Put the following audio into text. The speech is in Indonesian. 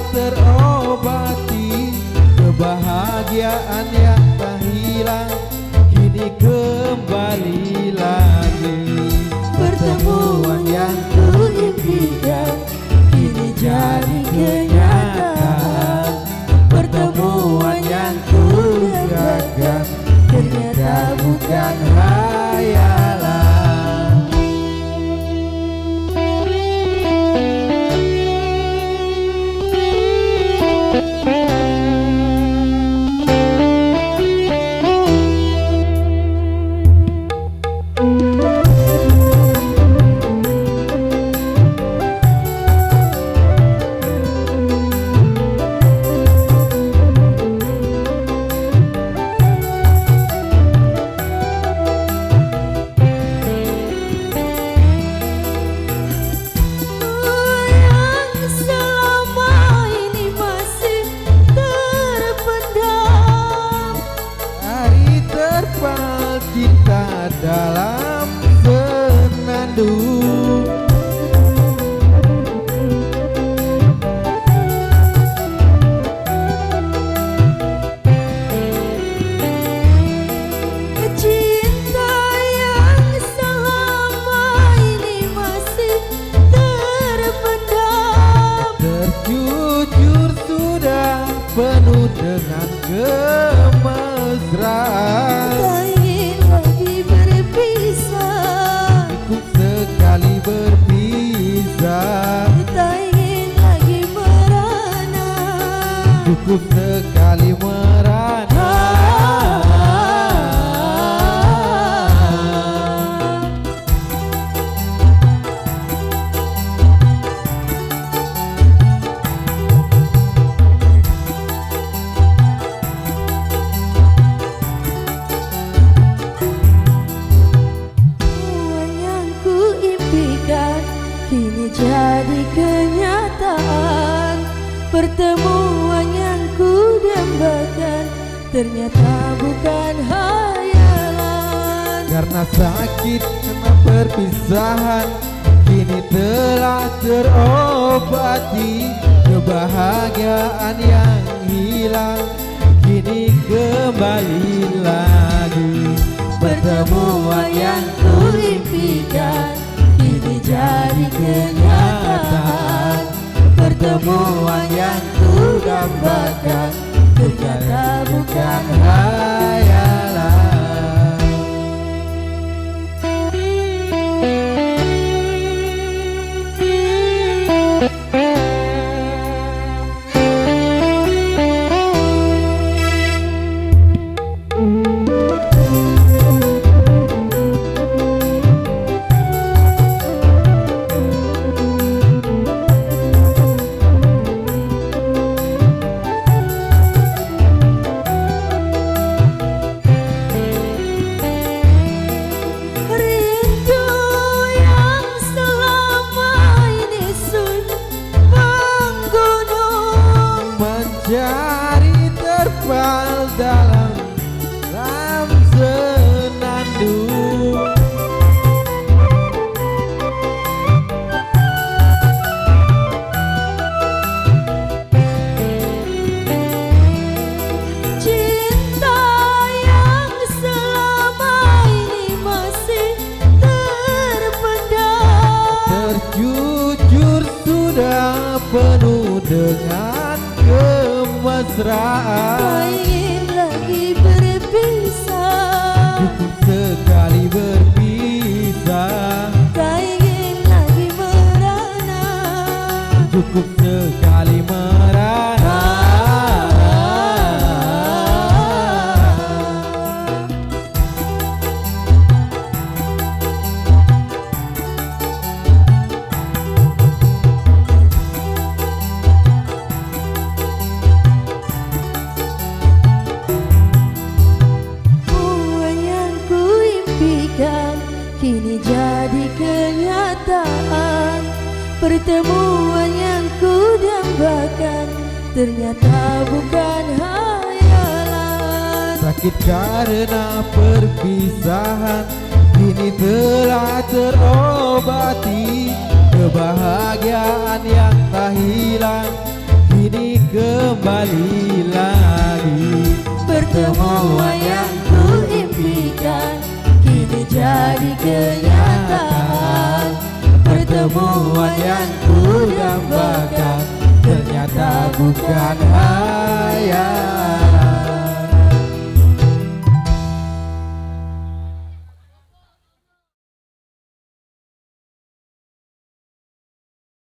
terobati, kebahagiaan yang tak hilang kini kembali lagi. Pertemuan yang kuimpikan kini jadi kenyataan. Pertemuan yang kudambakan ternyata bukan hayalan. Kita dalam senandung, cinta yang selama ini masih terpendam, terjujur sudah penuh dengan kemesraan. Cukup sekali merana. Yang kuimpikan kini jadi kenyataan. Pertemuan yang kudambakan ternyata bukan hayalan. Karena sakit karena perpisahan kini telah terobati, kebahagiaan yang hilang kini kembali lagi. Pertemuan yang kuimpikan kini jadi kenyataan. Pertemuan yang kudambakan ternyata bukan hayalan. Mencari terpal dalam senandung, cinta yang selama ini masih terpendam, terjujur sudah penuh dengan kemesraan. tak ingin lagi berpisah, Cukup sekali berpisah, tak ingin lagi merana. cukup sekali merana. Kini jadi kenyataan. Pertemuan yang kudambakan ternyata bukan hayalan. Sakit karena perpisahan kini telah terobati, kebahagiaan yang tak hilang kini kembali lagi. Pertemuan yang ku impikan kini jadi kenyataan. Pertemuan yang ku dambakan ternyata bukan hayal.